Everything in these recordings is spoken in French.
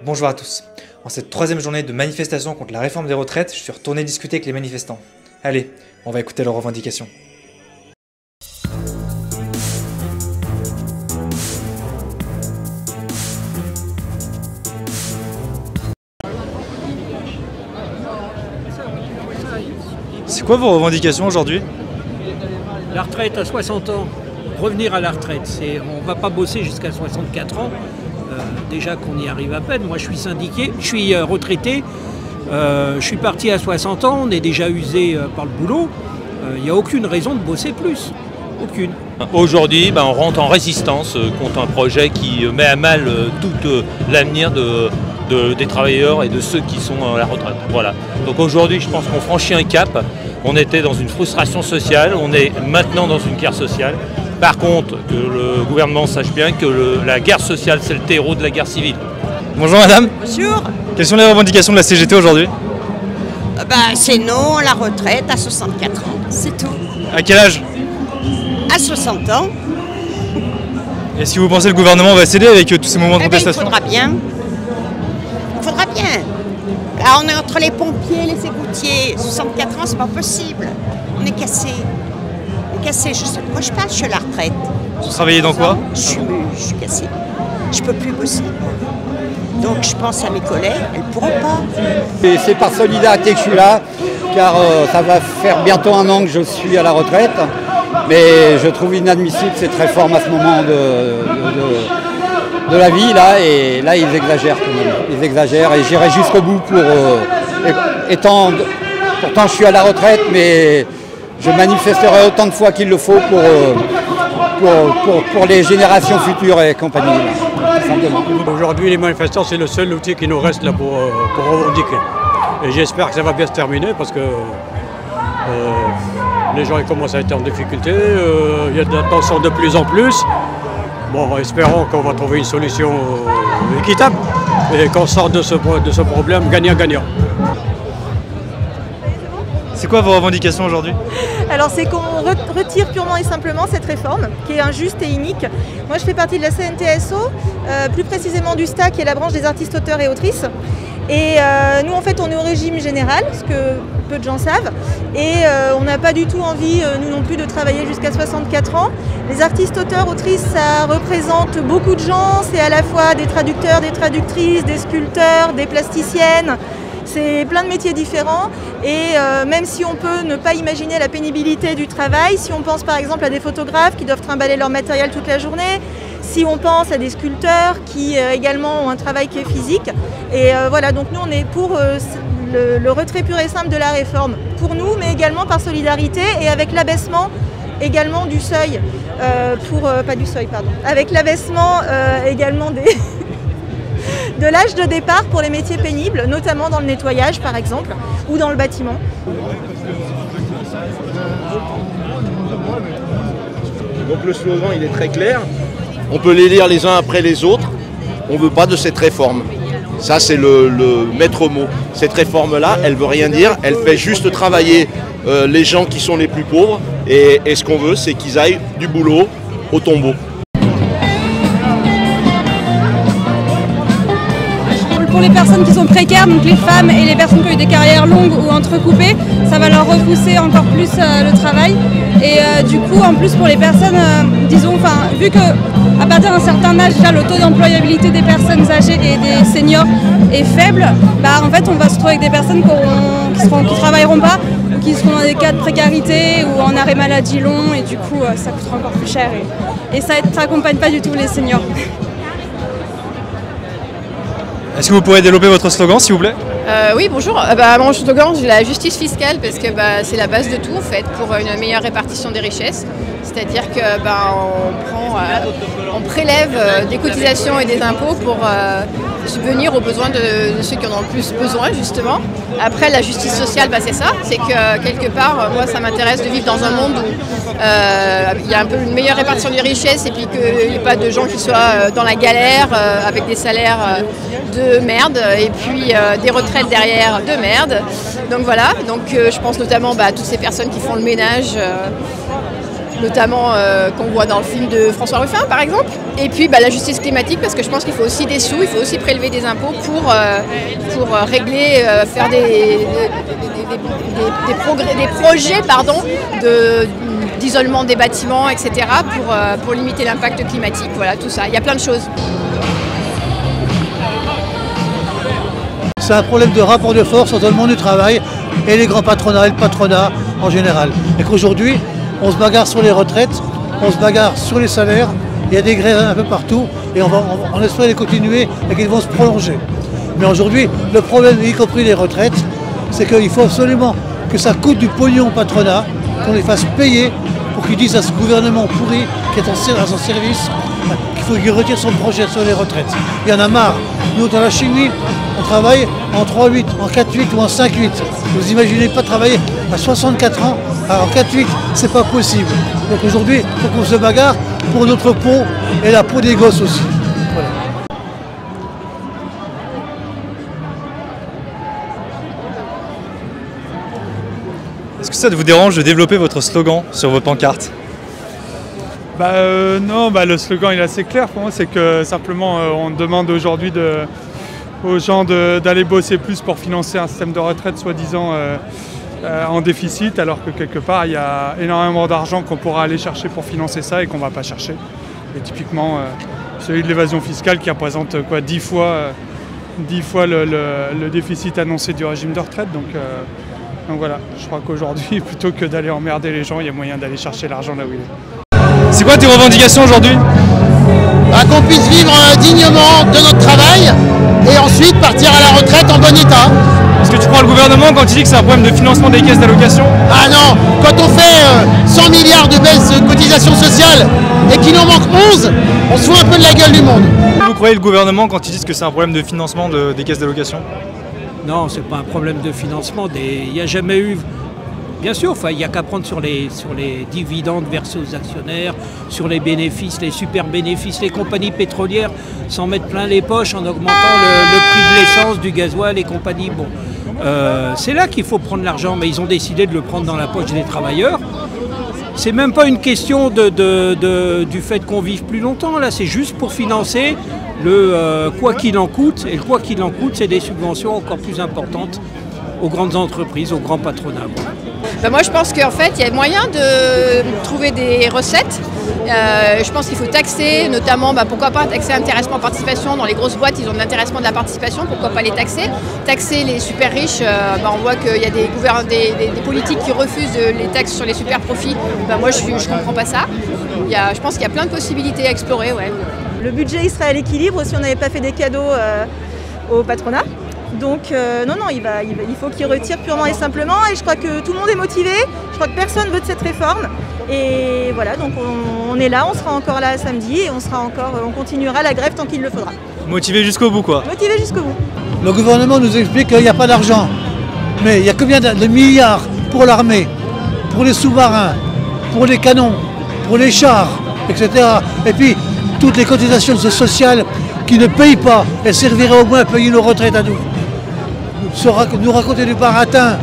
Bonjour à tous. En cette troisième journée de manifestation contre la réforme des retraites, je suis retourné discuter avec les manifestants. Allez, on va écouter leurs revendications. C'est quoi vos revendications aujourd'hui? La retraite à 60 ans, revenir à la retraite, on ne va pas bosser jusqu'à 64 ans, déjà qu'on y arrive à peine. Moi je suis syndiqué, je suis retraité, je suis parti à 60 ans, on est déjà usé par le boulot, il n'y a aucune raison de bosser plus, aucune. Aujourd'hui, on rentre en résistance contre un projet qui met à mal tout l'avenir des travailleurs et de ceux qui sont à la retraite. Voilà. Donc aujourd'hui, je pense qu'on franchit un cap. On était dans une frustration sociale, on est maintenant dans une guerre sociale. Par contre, que le gouvernement sache bien que la guerre sociale, c'est le terreau de la guerre civile. Bonjour madame. Bonjour. Quelles sont les revendications de la CGT aujourd'hui? C'est non à la retraite à 64 ans, c'est tout. À quel âge? À 60 ans. Est-ce que vous pensez que le gouvernement va céder avec tous ces moments de contestation? Il faudra bien. Il faudra bien. Là, on est entre les pompiers et les égoutiers. 64 ans, c'est pas possible. On est cassé. On est cassé. Moi, je passe, je suis à la retraite. Vous travaillez dans quoi? Je suis cassée. Je peux plus bosser. Donc, je pense à mes collègues, elles ne pourront pas. Et c'est par solidarité que je suis là, car ça va faire bientôt un an que je suis à la retraite. Mais je trouve inadmissible cette réforme à ce moment de la vie, là, et là ils exagèrent quand même. Ils exagèrent et j'irai jusqu'au bout pour pourtant je suis à la retraite, mais je manifesterai autant de fois qu'il le faut pour les générations futures et compagnie. Aujourd'hui, les manifestants, c'est le seul outil qui nous reste là pour revendiquer. Et j'espère que ça va bien se terminer parce que les gens ils commencent à être en difficulté, il y a de la tension de plus en plus. Bon, espérons qu'on va trouver une solution équitable et qu'on sorte de ce problème gagnant-gagnant. C'est quoi vos revendications aujourd'hui? Alors c'est qu'on retire purement et simplement cette réforme qui est injuste et inique. Moi je fais partie de la CNTSO, plus précisément du STA qui est la branche des artistes, auteurs et autrices. Et nous en fait on est au régime général, ce que peu de gens savent, et on n'a pas du tout envie, nous non plus, de travailler jusqu'à 64 ans. Les artistes, auteurs, autrices, ça représente beaucoup de gens, c'est à la fois des traducteurs, des traductrices, des sculpteurs, des plasticiennes. C'est plein de métiers différents et même si on peut ne pas imaginer la pénibilité du travail, si on pense par exemple à des photographes qui doivent trimballer leur matériel toute la journée, si on pense à des sculpteurs qui également ont un travail qui est physique. Et voilà, donc nous on est pour le retrait pur et simple de la réforme, pour nous, mais également par solidarité et avec l'abaissement également du seuil, pas du seuil, pardon, avec l'abaissement également de l'âge de départ pour les métiers pénibles, notamment dans le nettoyage par exemple, ou dans le bâtiment. Donc le slogan il est très clair, on peut les lire les uns après les autres, on ne veut pas de cette réforme. Ça c'est le maître mot. Cette réforme-là, elle ne veut rien dire, elle fait juste travailler les gens qui sont les plus pauvres et ce qu'on veut c'est qu'ils aillent du boulot au tombeau. Pour les personnes qui sont précaires, donc les femmes et les personnes qui ont eu des carrières longues ou entrecoupées, ça va leur repousser encore plus le travail. Et du coup, en plus pour les personnes, vu qu'à partir d'un certain âge, déjà le taux d'employabilité des personnes âgées et des seniors est faible, en fait on va se trouver avec des personnes qui travailleront pas, ou qui seront dans des cas de précarité ou en arrêt maladie long, et du coup ça coûtera encore plus cher et ça n'accompagne pas du tout les seniors. Est-ce que vous pourrez développer votre slogan, s'il vous plaît? Oui, bonjour. Mon slogan, c'est la justice fiscale, parce que c'est la base de tout, en fait, pour une meilleure répartition des richesses. C'est-à-dire que on prélève des cotisations et des impôts pour subvenir aux besoins de ceux qui en ont le plus besoin, justement. Après, la justice sociale, c'est ça. C'est que, quelque part, moi, ça m'intéresse de vivre dans un monde où il y a un peu une meilleure répartition des richesses et puis qu'il n'y ait pas de gens qui soient dans la galère avec des salaires de merde et puis des retraites derrière de merde. Donc voilà, je pense notamment à toutes ces personnes qui font le ménage notamment qu'on voit dans le film de François Ruffin par exemple. Et puis la justice climatique, parce que je pense qu'il faut aussi des sous, il faut aussi prélever des impôts pour régler, faire des projets d'isolement des bâtiments, etc. pour limiter l'impact climatique. Voilà, tout ça. Il y a plein de choses. C'est un problème de rapport de force entre le monde du travail et les grands patronats et le patronat en général. Et qu'aujourd'hui, on se bagarre sur les retraites, on se bagarre sur les salaires, il y a des grèves un peu partout et on espère les continuer et qu'ils vont se prolonger. Mais aujourd'hui, le problème, y compris les retraites, c'est qu'il faut absolument que ça coûte du pognon au patronat, qu'on les fasse payer pour qu'ils disent à ce gouvernement pourri qui est à son service qu'il faut qu'il retire son projet sur les retraites. Il y en a marre. Nous, dans la chimie, on travaille en 3-8, en 4-8 ou en 5-8. Vous imaginez pas travailler à 64 ans, alors en 4-8, c'est pas possible. Donc aujourd'hui, il faut qu'on se bagarre pour notre peau et la peau des gosses aussi. Voilà. Est-ce que ça vous dérange de développer votre slogan sur vos pancartes? Non, le slogan il est assez clair pour moi, c'est que simplement on demande aujourd'hui aux gens d'aller bosser plus pour financer un système de retraite soi-disant en déficit, alors que quelque part il y a énormément d'argent qu'on pourra aller chercher pour financer ça et qu'on ne va pas chercher. Et typiquement celui de l'évasion fiscale qui représente 10 fois le déficit annoncé du régime de retraite. Donc voilà, je crois qu'aujourd'hui, plutôt que d'aller emmerder les gens, il y a moyen d'aller chercher l'argent là où il est. C'est quoi tes revendications aujourd'hui? Qu'on puisse vivre dignement de notre travail et ensuite partir à la retraite en bon état. Est-ce que tu crois le gouvernement quand il dit que c'est un problème de financement des caisses d'allocation? Ah non, quand on fait 100 milliards de baisse de cotisations sociales et qu'il en manque 11, on se fout un peu de la gueule du monde. Vous croyez le gouvernement quand il dit que c'est un problème de financement des caisses d'allocation? Non, c'est pas un problème de financement. Il n'y a jamais eu... Bien sûr, il n'y a qu'à prendre sur les dividendes versés aux actionnaires, sur les bénéfices, les super bénéfices, les compagnies pétrolières s'en mettent plein les poches en augmentant le prix de l'essence, du gasoil et compagnie. Bon, c'est là qu'il faut prendre l'argent, mais ils ont décidé de le prendre dans la poche des travailleurs. C'est même pas une question du fait qu'on vive plus longtemps, là, c'est juste pour financer le quoi qu'il en coûte. Et le quoi qu'il en coûte, c'est des subventions encore plus importantes aux grandes entreprises, aux grands patronats. Moi je pense qu'en fait il y a moyen de trouver des recettes. Je pense qu'il faut taxer, notamment pourquoi pas taxer l'intéressement participation. Dans les grosses boîtes ils ont de l'intéressement de la participation, pourquoi pas les taxer. Taxer les super riches, on voit qu'il y a des politiques qui refusent les taxes sur les super profits. Moi je comprends pas ça. Je pense qu'il y a plein de possibilités à explorer. Ouais. Le budget il serait à l'équilibre si on n'avait pas fait des cadeaux au patronat. Donc non, il faut qu'il retire purement et simplement et je crois que tout le monde est motivé, je crois que personne veut de cette réforme et voilà, donc on est là, on sera encore là samedi et on continuera la grève tant qu'il le faudra. Motivé jusqu'au bout quoi. Motivé jusqu'au bout. Le gouvernement nous explique qu'il n'y a pas d'argent, mais il y a combien de milliards pour l'armée, pour les sous-marins, pour les canons, pour les chars, etc. Et puis toutes les cotisations sociales qui ne payent pas, elles serviraient au moins à payer nos retraites à nous. Nous raconter du baratin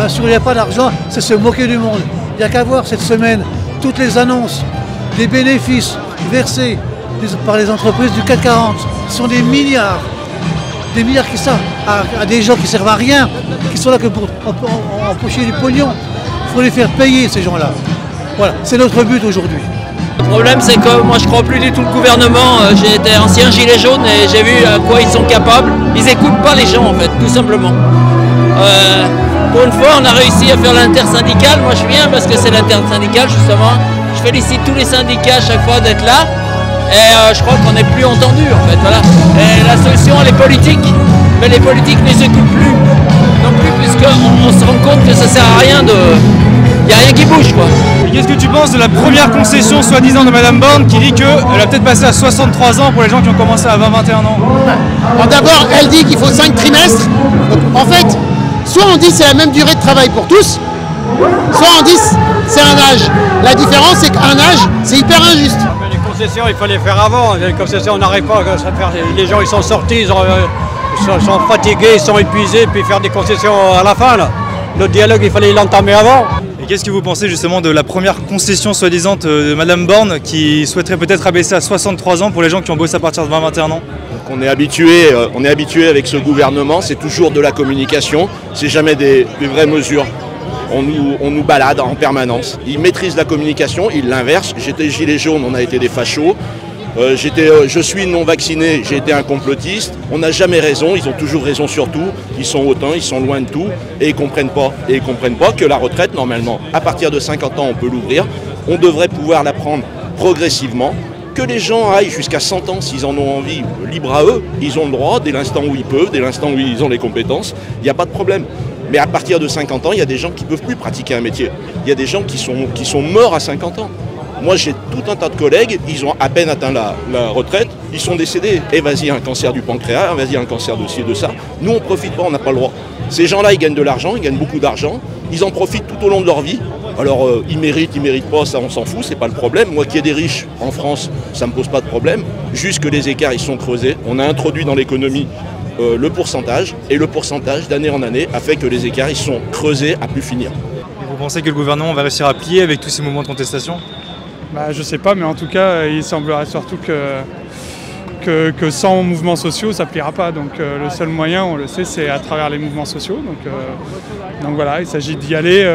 sur il n'y a pas d'argent, c'est se moquer du monde. Il n'y a qu'à voir cette semaine toutes les annonces des bénéfices versés par les entreprises du CAC 40. Ce sont des milliards qui servent à des gens qui ne servent à rien, qui sont là que pour empocher du pognon. Il faut les faire payer ces gens-là. Voilà, c'est notre but aujourd'hui. Le problème c'est que moi je crois plus du tout le gouvernement, j'ai été ancien gilet jaune et j'ai vu à quoi ils sont capables. Ils n'écoutent pas les gens en fait, tout simplement. Pour une fois on a réussi à faire l'intersyndical, moi je viens parce que c'est l'intersyndical justement. Je félicite tous les syndicats à chaque fois d'être là et je crois qu'on n'est plus entendu en fait. Voilà. Et la solution elle est politique, mais les politiques ne les écoutent plus non plus puisqu'on se rend compte que ça sert à rien il n'y a rien qui bouge quoi. Qu'est-ce que tu penses de la première concession soi-disant de Madame Borne qui dit qu'elle va peut-être passer à 63 ans pour les gens qui ont commencé à 20-21 ans? Alors d'abord, elle dit qu'il faut 5 trimestres. Donc, en fait, soit on dit c'est la même durée de travail pour tous, soit on dit c'est un âge. La différence c'est qu'un âge, c'est hyper injuste. Mais les concessions, il fallait faire avant. Les concessions, on n'arrive pas à faire. Les gens, ils sont sortis, ils sont fatigués, ils sont épuisés, puis faire des concessions à la fin. Là. Le dialogue, il fallait l'entamer avant. qu'est-ce que vous pensez justement de la première concession soi-disant de Madame Borne qui souhaiterait peut-être abaisser à 63 ans pour les gens qui ont bossé à partir de 20-21 ans? Donc on est habitué avec ce gouvernement, c'est toujours de la communication, c'est jamais des vraies mesures. On nous balade en permanence. Ils maîtrisent la communication, ils l'inversent. J'étais gilet jaune, on a été des fachos. Je suis non vacciné, j'ai été un complotiste. On n'a jamais raison, ils ont toujours raison sur tout. Ils sont hautains, ils sont loin de tout et ils comprennent pas. Et ils comprennent pas que la retraite, normalement, à partir de 50 ans, on peut l'ouvrir. On devrait pouvoir la prendre progressivement. Que les gens aillent jusqu'à 100 ans s'ils en ont envie, libre à eux. Ils ont le droit, dès l'instant où ils peuvent, dès l'instant où ils ont les compétences. Il n'y a pas de problème. Mais à partir de 50 ans, il y a des gens qui ne peuvent plus pratiquer un métier. Il y a des gens qui sont morts à 50 ans. Moi, j'ai tout un tas de collègues, ils ont à peine atteint la retraite, ils sont décédés. Et vas-y, un cancer du pancréas, vas-y, un cancer de ci, de ça. Nous, on ne profite pas, on n'a pas le droit. Ces gens-là, ils gagnent de l'argent, ils gagnent beaucoup d'argent. Ils en profitent tout au long de leur vie. Alors, ils méritent pas, ça, on s'en fout, c'est pas le problème. Moi qui ai des riches en France, ça ne me pose pas de problème. Juste que les écarts, ils sont creusés. On a introduit dans l'économie le pourcentage, et le pourcentage d'année en année a fait que les écarts ils sont creusés à plus finir. Et vous pensez que le gouvernement va réussir à plier avec tous ces mouvements de contestation? Je sais pas, mais en tout cas, il semblerait surtout que sans mouvements sociaux, ça pliera pas. Donc le seul moyen, on le sait, c'est à travers les mouvements sociaux. Donc voilà, il s'agit d'y aller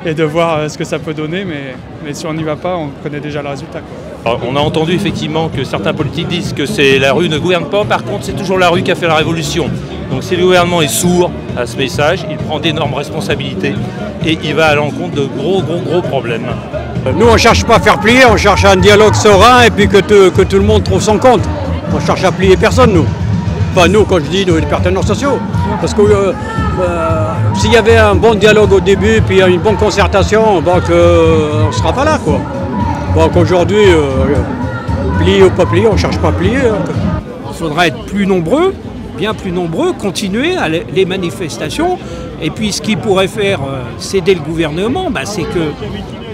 et de voir ce que ça peut donner, mais si on n'y va pas, on connaît déjà le résultat, quoi. Alors, on a entendu effectivement que certains politiques disent que la rue ne gouverne pas, par contre c'est toujours la rue qui a fait la révolution. Donc si le gouvernement est sourd à ce message, il prend d'énormes responsabilités et il va à l'encontre de gros problèmes. Nous on ne cherche pas à faire plier, on cherche un dialogue serein et puis que tout le monde trouve son compte. On cherche à plier personne nous. Enfin nous quand je dis nous, les partenaires sociaux. Parce que s'il y avait un bon dialogue au début puis une bonne concertation, on ne sera pas là quoi. Donc aujourd'hui, plier ou pas plier, on ne cherche pas à plier. Il faudra être plus nombreux, bien plus nombreux, continuer les manifestations. Et puis ce qui pourrait faire céder le gouvernement, c'est que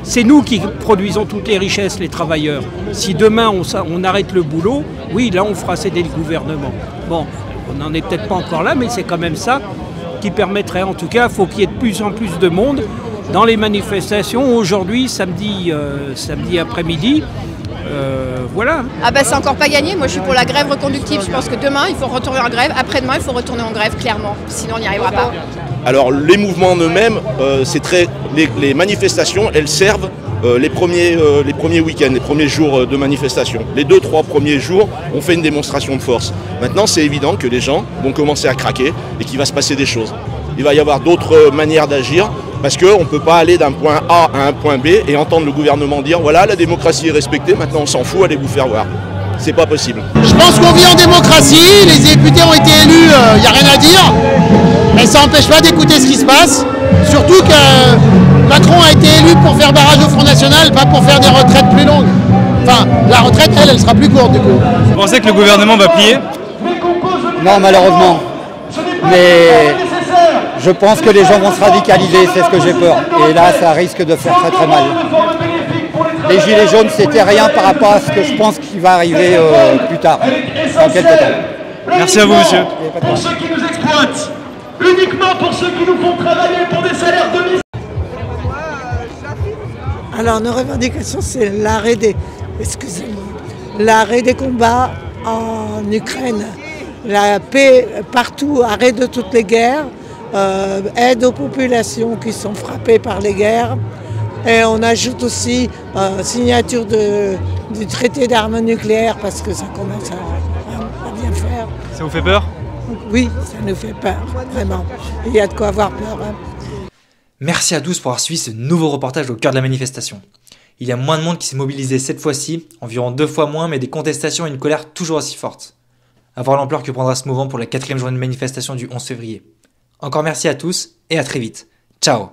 c'est nous qui produisons toutes les richesses, les travailleurs. Si demain on arrête le boulot, oui, là on fera céder le gouvernement. Bon, on n'en est peut-être pas encore là, mais c'est quand même ça qui permettrait, en tout cas, il faut qu'il y ait de plus en plus de monde dans les manifestations. Aujourd'hui, samedi après-midi, voilà. C'est encore pas gagné. Moi, je suis pour la grève reconductive. Je pense que demain, il faut retourner en grève. Après-demain, il faut retourner en grève, clairement. Sinon, on n'y arrivera pas. Alors, les mouvements en eux-mêmes, les manifestations, elles servent les premiers week-ends, les premiers jours de manifestation. Les 2-3 premiers jours, on fait une démonstration de force. Maintenant, c'est évident que les gens vont commencer à craquer et qu'il va se passer des choses. Il va y avoir d'autres manières d'agir. Parce qu'on ne peut pas aller d'un point A à un point B et entendre le gouvernement dire voilà, la démocratie est respectée, maintenant on s'en fout, allez vous faire voir. C'est pas possible. Je pense qu'on vit en démocratie, les députés ont été élus, il n'y a rien à dire, mais ça n'empêche pas d'écouter ce qui se passe. Surtout que Macron a été élu pour faire barrage au Front National, pas pour faire des retraites plus longues. Enfin, la retraite, elle sera plus courte du coup. Vous pensez que le gouvernement va plier? Non, malheureusement. Mais je pense que les gens vont se radicaliser, c'est ce que j'ai peur. Et là, ça risque de faire très mal. Les gilets jaunes, c'était rien par rapport à ce que je pense qui va arriver plus tard, dans quelques temps. Merci à vous, monsieur. Pour ceux qui nous exploitent, uniquement pour ceux qui nous font travailler pour des salaires de misère. Alors, nos revendications, c'est l'arrêt des combats en Ukraine, la paix partout, arrêt de toutes les guerres. Aide aux populations qui sont frappées par les guerres. Et on ajoute aussi signature du traité d'armes nucléaires parce que ça commence à bien faire. Ça vous fait peur? Oui, ça nous fait peur, vraiment. Il y a de quoi avoir peur. Merci à tous pour avoir suivi ce nouveau reportage au cœur de la manifestation. Il y a moins de monde qui s'est mobilisé cette fois-ci, environ 2 fois moins, mais des contestations et une colère toujours aussi forte. À voir l'ampleur que prendra ce mouvement pour la 4e journée de manifestation du 11 février. Encore merci à tous et à très vite. Ciao!